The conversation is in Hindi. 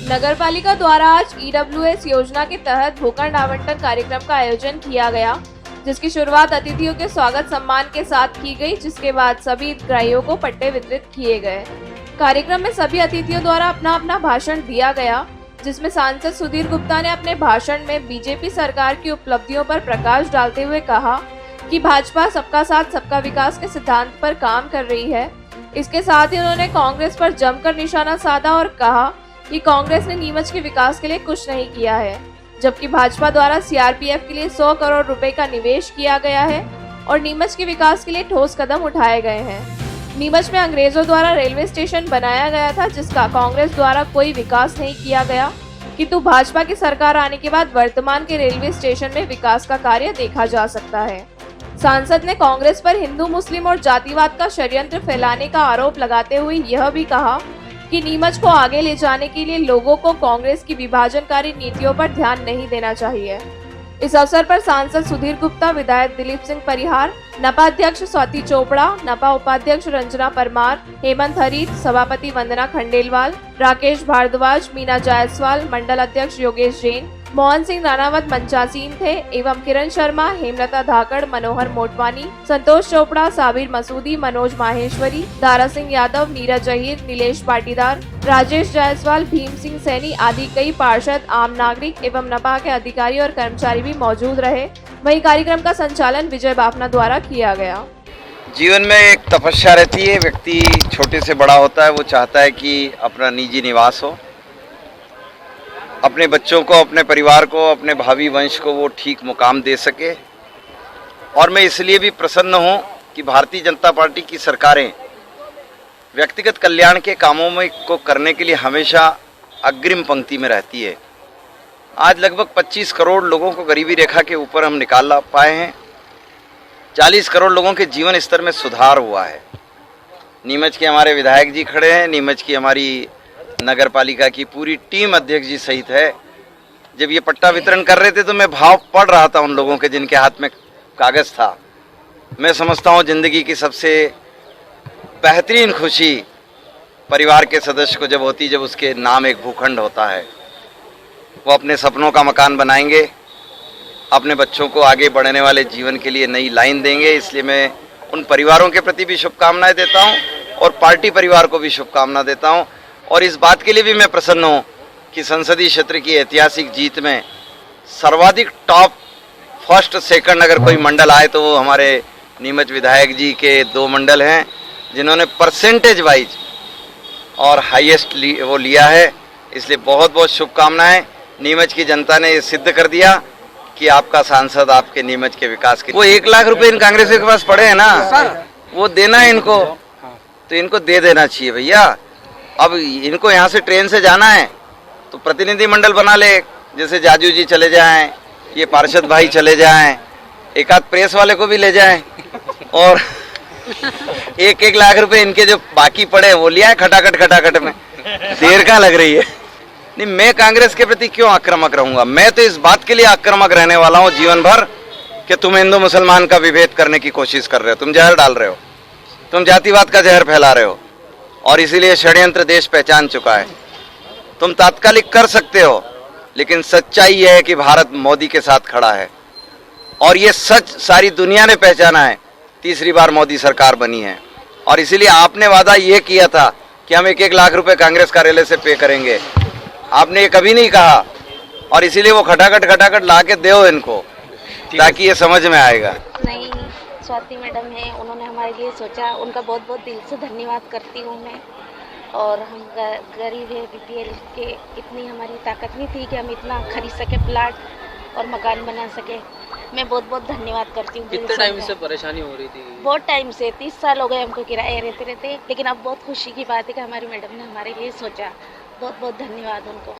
नगरपालिका द्वारा आज ईडब्ल्यूएस योजना के तहत भूखंड आवंटन कार्यक्रम का आयोजन किया गया, जिसकी शुरुआत अतिथियों के स्वागत सम्मान के साथ की गई, जिसके बाद सभी हितग्राहियों को पट्टे वितरित किए गए। कार्यक्रम में सभी अतिथियों द्वारा अपना अपना भाषण दिया गया, जिसमें सांसद सुधीर गुप्ता ने अपने भाषण में बीजेपी सरकार की उपलब्धियों पर प्रकाश डालते हुए कहा कि भाजपा सबका साथ सबका विकास के सिद्धांत पर काम कर रही है। इसके साथ ही उन्होंने कांग्रेस पर जमकर निशाना साधा और कहा कि कांग्रेस ने नीमच के विकास के लिए कुछ नहीं किया है, जबकि भाजपा द्वारा सीआरपीएफ के लिए 100 करोड़ रुपए का निवेश किया गया है और नीमच के विकास के लिए ठोस कदम उठाए गए हैं। नीमच में अंग्रेजों द्वारा रेलवे स्टेशन बनाया गया था, जिसका कांग्रेस द्वारा कोई विकास नहीं किया गया, किंतु भाजपा की सरकार आने के बाद वर्तमान के रेलवे स्टेशन में विकास का कार्य देखा जा सकता है। सांसद ने कांग्रेस पर हिंदू मुस्लिम और जातिवाद का षड्यंत्र फैलाने का आरोप लगाते हुए यह भी कहा कि नीमच को आगे ले जाने के लिए लोगों को कांग्रेस की विभाजनकारी नीतियों पर ध्यान नहीं देना चाहिए। इस अवसर पर सांसद सुधीर गुप्ता, विधायक दिलीप सिंह परिहार, नपा अध्यक्ष स्वाति चोपड़ा, नपा उपाध्यक्ष रंजना परमार, हेमंत हरीत, सभापति वंदना खंडेलवाल, राकेश भारद्वाज, मीना जायसवाल, मंडल अध्यक्ष योगेश जैन, मोहन सिंह राणावत मंचासीन थे एवं किरण शर्मा, हेमलता धाकड़, मनोहर मोटवानी, संतोष चोपड़ा, साबिर मसूदी, मनोज माहेश्वरी, दारा सिंह यादव, नीरज अहिर, नीलेश पाटीदार, राजेश जायसवाल, भीम सिंह सैनी आदि कई पार्षद, आम नागरिक एवं नपा के अधिकारी और कर्मचारी भी मौजूद रहे। वहीं कार्यक्रम का संचालन विजय बाफना द्वारा किया गया। जीवन में एक तपस्या रहती है, व्यक्ति छोटे से बड़ा होता है, वो चाहता है कि अपना निजी निवास हो, अपने बच्चों को, अपने परिवार को, अपने भावी वंश को वो ठीक मुकाम दे सके। और मैं इसलिए भी प्रसन्न हूँ कि भारतीय जनता पार्टी की सरकारें व्यक्तिगत कल्याण के कामों में को करने के लिए हमेशा अग्रिम पंक्ति में रहती है। आज लगभग 25 करोड़ लोगों को गरीबी रेखा के ऊपर हम निकाल पाए हैं। 40 करोड़ लोगों के जीवन स्तर में सुधार हुआ है। नीमच के हमारे विधायक जी खड़े हैं, नीमच की हमारी नगर पालिका की पूरी टीम अध्यक्ष जी सहित है। जब ये पट्टा वितरण कर रहे थे तो मैं भाव पढ़ रहा था उन लोगों के जिनके हाथ में कागज था। मैं समझता हूँ जिंदगी की सबसे बेहतरीन खुशी परिवार के सदस्य को जब होती, जब उसके नाम एक भूखंड होता है। वो अपने सपनों का मकान बनाएंगे, अपने बच्चों को आगे बढ़ने वाले जीवन के लिए नई लाइन देंगे। इसलिए मैं उन परिवारों के प्रति भी शुभकामनाएं देता हूँ और पार्टी परिवार को भी शुभकामना देता हूँ। और इस बात के लिए भी मैं प्रसन्न हूँ कि संसदीय क्षेत्र की ऐतिहासिक जीत में सर्वाधिक टॉप फर्स्ट सेकंड अगर कोई मंडल आए तो वो हमारे नीमच विधायक जी के 2 मंडल हैं, जिन्होंने परसेंटेज वाइज और हाईएस्ट वो लिया है। इसलिए बहुत बहुत शुभकामनाएं। नीमच की जनता ने ये सिद्ध कर दिया कि आपका सांसद आपके नीमच के विकास के वो 1 लाख रुपए इन कांग्रेस के पास पड़े हैं ना, वो देना है इनको, तो इनको दे देना चाहिए भैया। अब इनको यहाँ से ट्रेन से जाना है तो प्रतिनिधि मंडल बना ले, जैसे जाजू जी चले जाएं, ये पार्षद भाई चले जाएं, एक आध प्रेस वाले को भी ले जाएं और 1-1 लाख रुपए इनके जो बाकी पड़े वो लिया है खटाखट में। देर कहाँ लग रही है? नहीं, मैं कांग्रेस के प्रति क्यों आक्रामक रहूंगा? मैं तो इस बात के लिए आक्रामक रहने वाला हूँ जीवन भर कि तुम हिंदू मुसलमान का विभेद करने की कोशिश कर रहे हो, तुम जहर डाल रहे हो, तुम जातिवाद का जहर फैला रहे हो और इसीलिए षड्यंत्र देश पहचान चुका है। तुम तात्कालिक कर सकते हो, लेकिन सच्चाई यह है कि भारत मोदी के साथ खड़ा है और ये सच सारी दुनिया ने पहचाना है। तीसरी बार मोदी सरकार बनी है और इसीलिए आपने वादा ये किया था कि हम 1-1 लाख रुपए कांग्रेस कार्यालय से पे करेंगे। आपने ये कभी नहीं कहा और इसीलिए वो खटाखट ला के दो इनको, ताकि ये समझ में आएगा। नहीं, स्वाति मैडम है, उन्होंने हमारे लिए सोचा, उनका बहुत बहुत दिल से धन्यवाद करती हूँ मैं। और हम गरीब है, बीपीएल के, इतनी हमारी ताकत नहीं थी कि हम इतना खरीद सके प्लाट और मकान बना सके। मैं बहुत बहुत धन्यवाद करती हूँ। कितने टाइम से परेशानी हो रही थी? बहुत टाइम से, 30 साल हो गए हमको किराए रहते, लेकिन अब बहुत खुशी की बात है कि हमारी मैडम ने हमारे लिए सोचा। बहुत बहुत धन्यवाद उनको।